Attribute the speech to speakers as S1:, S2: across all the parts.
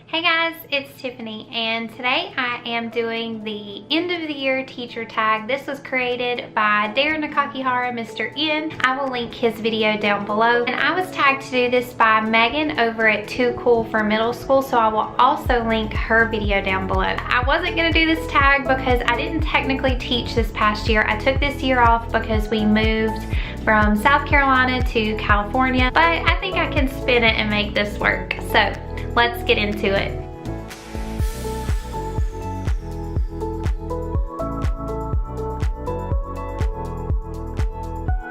S1: Hey guys, it's Tiffany, and today I am doing the end of the year teacher tag. This was created by Darren Nakakihara, Mr. N. I will link his video down below. And I was tagged to do this by Megan over at Too Cool for Middle School, so I will also link her video down below. I wasn't gonna do this tag because I didn't technically teach this past year. I took this year off because we moved from South Carolina to California, but I think I can spin it and make this work. So let's get into it.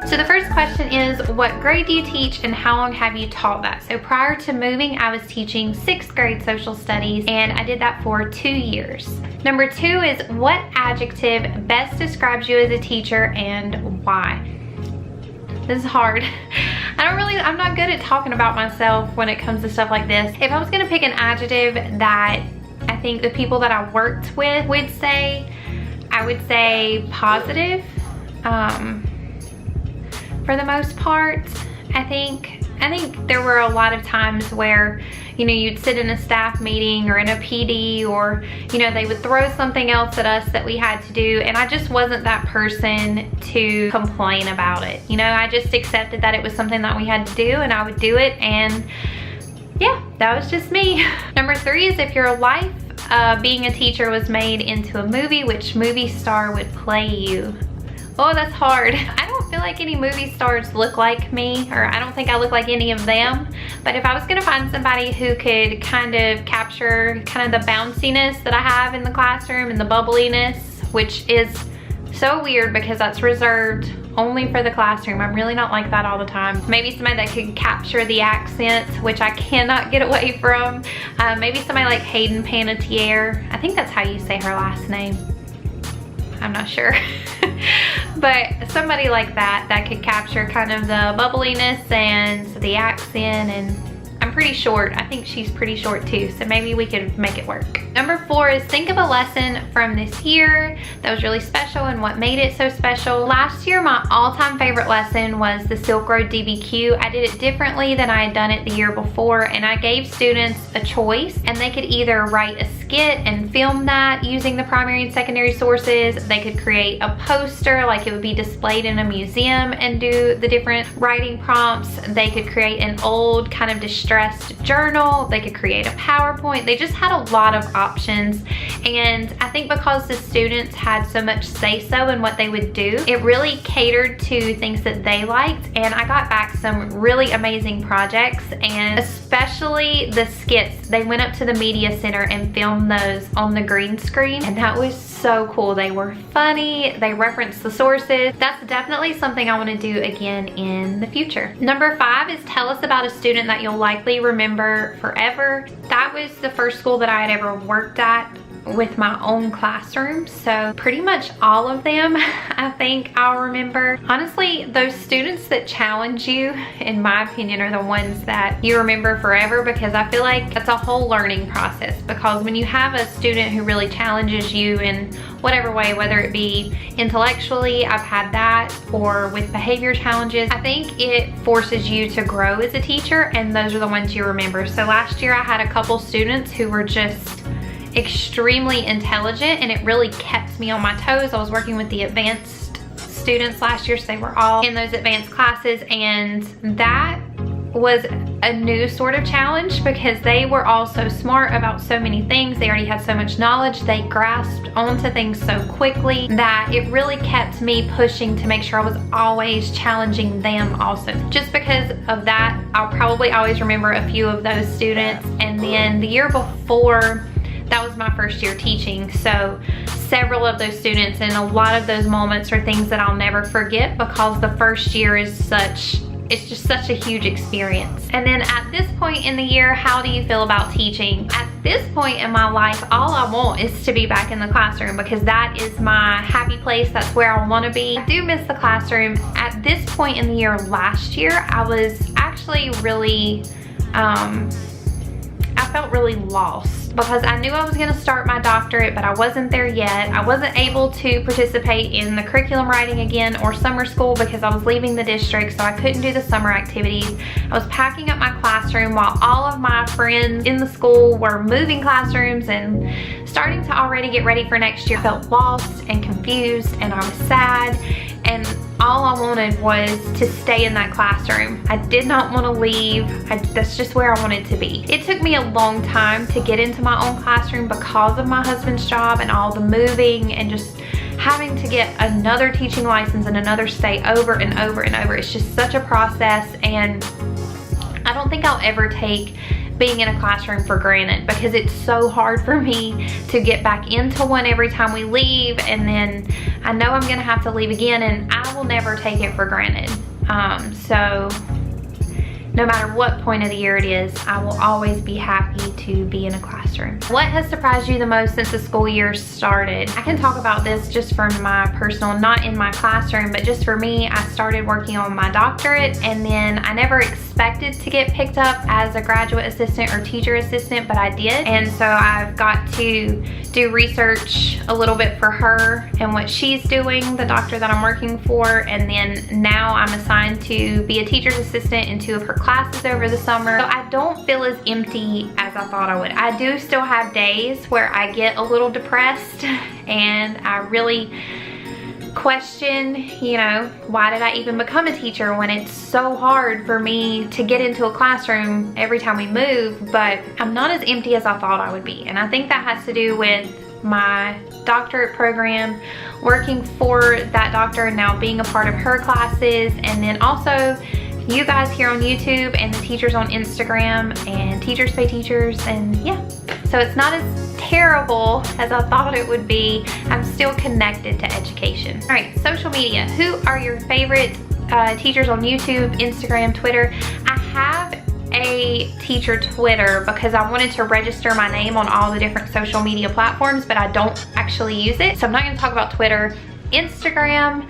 S1: So the first question is, what grade do you teach and how long have you taught that? So prior to moving, I was teaching 6th grade social studies, and I did that for 2 years. Number 2 is, what adjective best describes you as a teacher and why? This is hard. I'm not good at talking about myself when it comes to stuff like this. If I was gonna pick an adjective that I think the people that I worked with would say, I would say positive. For the most part, I think there were a lot of times where, you know, you'd sit in a staff meeting or in a PD, or, you know, they would throw something else at us that we had to do, and I just wasn't that person to complain about it. You know, I just accepted that it was something that we had to do, and I would do it, and yeah, that was just me. Number 3 is, if your life being a teacher was made into a movie, which movie star would play you? Oh, that's hard. I don't feel like any movie stars look like me, or I don't think I look like any of them. But if I was gonna find somebody who could kind of capture kind of the bounciness that I have in the classroom and the bubbliness, which is so weird because that's reserved only for the classroom. I'm really not like that all the time. Maybe somebody that could capture the accent, which I cannot get away from. Maybe somebody like Hayden Panettiere. I think that's how you say her last name. I'm not sure. But somebody like that could capture kind of the bubbliness and the accent, and I'm pretty short. I think she's pretty short too, so maybe we could make it work. Number 4 is, think of a lesson from this year that was really special and what made it so special. Last year, my all-time favorite lesson was the Silk Road DBQ. I did it differently than I had done it the year before, and I gave students a choice, and they could either write a skit and film that using the primary and secondary sources. They could create a poster, like it would be displayed in a museum, and do the different writing prompts. They could create an old kind of distressed journal. They could create a PowerPoint. They just had a lot of options, and I think because the students had so much say-so in what they would do, it really catered to things that they liked, and I got back some really amazing projects, and especially the skits. They went up to the media center and filmed those on the green screen, and that was so cool. They were funny, they referenced the sources. That's definitely something I want to do again in the future. Number 5 is, tell us about a student that you'll likely remember forever. That was the first school that I had ever worked at with my own classroom, so pretty much all of them I think I'll remember. Honestly, those students that challenge you, in my opinion, are the ones that you remember forever, because I feel like that's a whole learning process. Because when you have a student who really challenges you in whatever way, whether it be intellectually, I've had that, or with behavior challenges, I think it forces you to grow as a teacher, and those are the ones you remember. So last year I had a couple students who were just extremely intelligent, and it really kept me on my toes. I was working with the advanced students last year, so they were all in those advanced classes, and that was a new sort of challenge because they were all so smart about so many things. They already had so much knowledge. They grasped onto things so quickly that it really kept me pushing to make sure I was always challenging them also. Just because of that, I'll probably always remember a few of those students. And then the year before, that was my first year teaching, so several of those students and a lot of those moments are things that I'll never forget, because the first year is it's just such a huge experience. And then at this point in the year, how do you feel about teaching? At this point in my life, all I want is to be back in the classroom, because that is my happy place. That's where I want to be. I do miss the classroom. At this point in the year last year, I was actually really, I I felt really lost because I knew I was going to start my doctorate, but I wasn't there yet. I wasn't able to participate in the curriculum writing again or summer school because I was leaving the district, so I couldn't do the summer activities. I was packing up my classroom while all of my friends in the school were moving classrooms and starting to already get ready for next year. I felt lost and confused, and I was sad, and all I wanted was to stay in that classroom. I did not want to leave. That's just where I wanted to be. It took me a long time to get into my own classroom because of my husband's job and all the moving and just having to get another teaching license in another state over and over and over. It's just such a process, and I don't think I'll ever take being in a classroom for granted because it's so hard for me to get back into one every time we leave, and then I know I'm gonna have to leave again, and I will never take it for granted. So no matter what point of the year it is, I will always be happy to be in a classroom. What has surprised you the most since the school year started? I can talk about this just from my personal, not in my classroom, but just for me. I started working on my doctorate, and then I never expected to get picked up as a graduate assistant or teacher assistant, but I did. And so I've got to do research a little bit for her and what she's doing, the doctor that I'm working for, and then now I'm assigned to be a teacher's assistant in 2 of her classes over the summer. So I don't feel as empty as I thought I would. I do still have days where I get a little depressed and I really question, you know, why did I even become a teacher when it's so hard for me to get into a classroom every time we move, but I'm not as empty as I thought I would be. And I think that has to do with my doctorate program, working for that doctor and now being a part of her classes, and then also you guys here on YouTube and the teachers on Instagram and Teachers Pay Teachers, and yeah. So it's not as terrible as I thought it would be. I'm still connected to education. All right, social media. Who are your favorite teachers on YouTube, Instagram, Twitter? I have a teacher Twitter because I wanted to register my name on all the different social media platforms, but I don't actually use it. So I'm not gonna talk about Twitter. Instagram,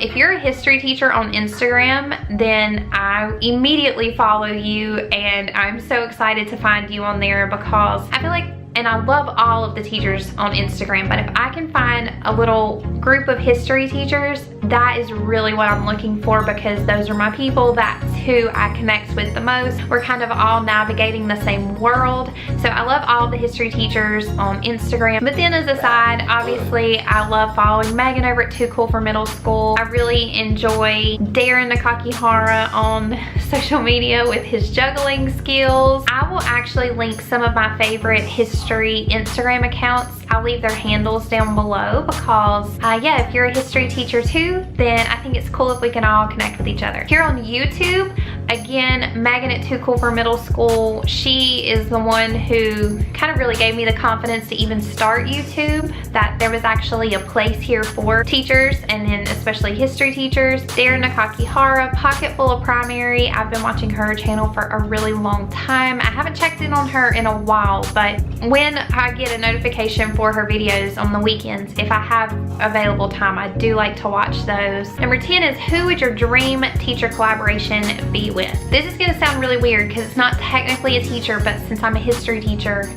S1: if you're a history teacher on Instagram, then I immediately follow you, and I'm so excited to find you on there because I feel like, and I love all of the teachers on Instagram, but if I can find a little group of history teachers, that is really what I'm looking for, because those are my people. That's who I connect with the most. We're kind of all navigating the same world. So I love all of the history teachers on Instagram. But then as a side, obviously, I love following Megan over at Too Cool for Middle School. I really enjoy Darren Nakakihara on social media with his juggling skills. I will actually link some of my favorite history Instagram accounts. I'll leave their handles down below because yeah, if you're a history teacher too, then I think it's cool if we can all connect with each other. Here on YouTube, again, Megan at Too Cool for Middle School, she is the one who kind of really gave me the confidence to even start YouTube, that there was actually a place here for teachers, and then especially history teachers. Darren Nakakihara, Pocket Full of Primary. I've been watching her channel for a really long time. I haven't checked in on her in a while, but when I get a notification for her videos on the weekends, if I have available time, I do like to watch those. Number 10 is, who would your dream teacher collaboration be with? This is gonna sound really weird because it's not technically a teacher, but since I'm a history teacher,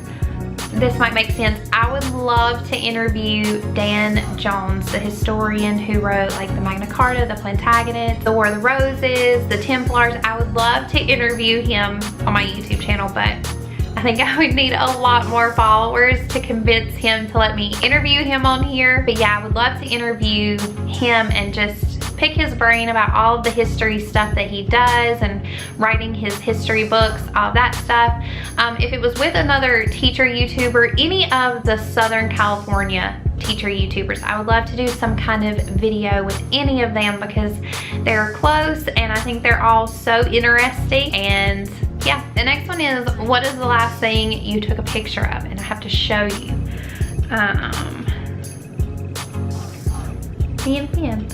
S1: this might make sense. I would love to interview Dan Jones, the historian who wrote like the Magna Carta, the Plantagenets, the War of the Roses, the Templars. I would love to interview him on my YouTube channel, but I think I would need a lot more followers to convince him to let me interview him on here. But yeah, I would love to interview him and just pick his brain about all of the history stuff that he does and writing his history books, all that stuff. If it was with another teacher YouTuber, any of the Southern California teacher YouTubers, I would love to do some kind of video with any of them because they're close and I think they're all so interesting. And yeah, the next one is, what is the last thing you took a picture of? And I have to show you. Finn.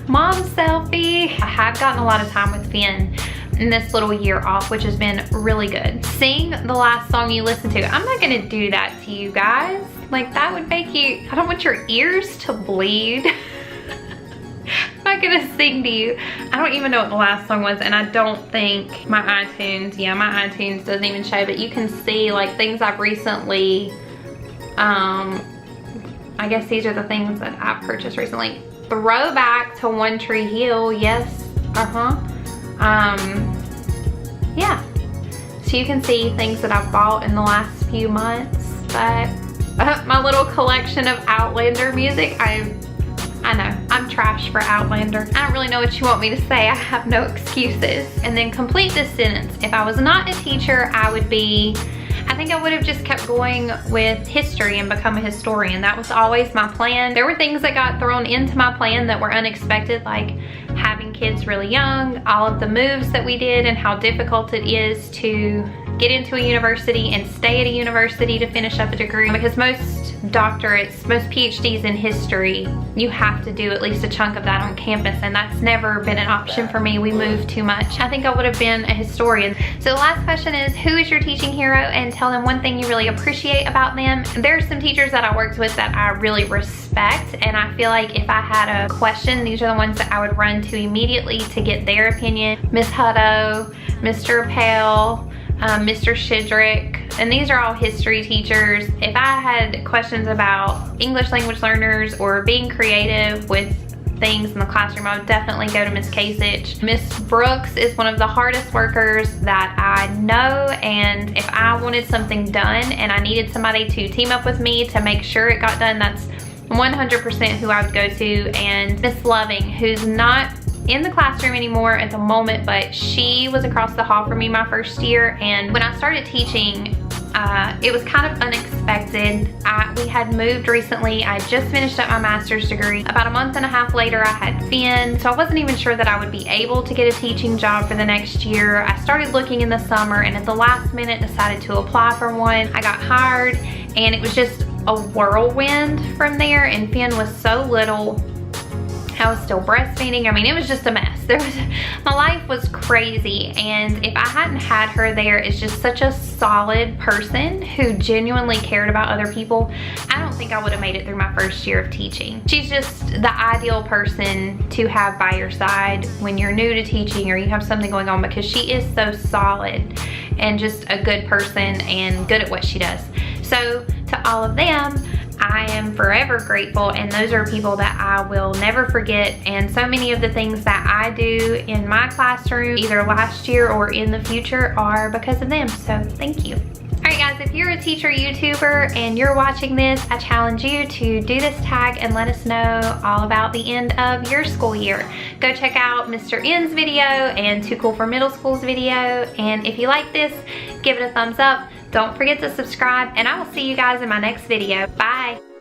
S1: Mom selfie. I have gotten a lot of time with Finn in this little year off, which has been really good. Sing the last song you listened to. I'm not gonna do that to you guys. Like, that would make you, I don't want your ears to bleed. I'm not gonna sing to you. I don't even know what the last song was, and I don't think my iTunes, yeah, my iTunes doesn't even show, but you can see like things I've recently, I guess these are the things that I've purchased recently. Throwback to One Tree Hill, yes, yeah. So you can see things that I've bought in the last few months, but my little collection of Outlander music, I know, I'm trash for Outlander. I don't really know what you want me to say. I have no excuses. And then complete this sentence. If I was not a teacher, I think I would have just kept going with history and become a historian. That was always my plan. There were things that got thrown into my plan that were unexpected, like having kids really young, all of the moves that we did, and how difficult it is to get into a university and stay at a university to finish up a degree, because most doctorates, most PhDs in history, you have to do at least a chunk of that on campus, and that's never been an option for me. We moved too much. I think I would have been a historian. So the last question is, who is your teaching hero, and tell them one thing you really appreciate about them. There are some teachers that I worked with that I really respect, and I feel like if I had a question, these are the ones that I would run to immediately to get their opinion. Miss Hutto, Mr. Pale, Mr. Shidrick, and these are all history teachers. If I had questions about English language learners or being creative with things in the classroom, I would definitely go to Miss Kasich. Miss Brooks is one of the hardest workers that I know, and if I wanted something done and I needed somebody to team up with me to make sure it got done, that's 100% who I would go to. And Miss Loving, who's not in the classroom anymore at the moment, but she was across the hall from me my first year, and when I started teaching, it was kind of unexpected. We had moved recently. I just finished up my master's degree. About a month and a half later, I had Finn, so I wasn't even sure that I would be able to get a teaching job for the next year. I started looking in the summer, and at the last minute decided to apply for one. I got hired, and it was just a whirlwind from there, and Finn was so little. I was still breastfeeding. I mean, it was just a mess. My life was crazy, and if I hadn't had her there as just such a solid person who genuinely cared about other people, I don't think I would have made it through my first year of teaching. She's just the ideal person to have by your side when you're new to teaching or you have something going on, because she is so solid and just a good person and good at what she does. So to all of them, I am forever grateful, and those are people that I will never forget. And so many of the things that I do in my classroom, either last year or in the future, are because of them. So thank you. Alright guys, if you're a teacher YouTuber and you're watching this, I challenge you to do this tag and let us know all about the end of your school year. Go check out Mr. N's video and Too Cool for Middle School's video, and if you like this, give it a thumbs up. Don't forget to subscribe, and I will see you guys in my next video. Bye!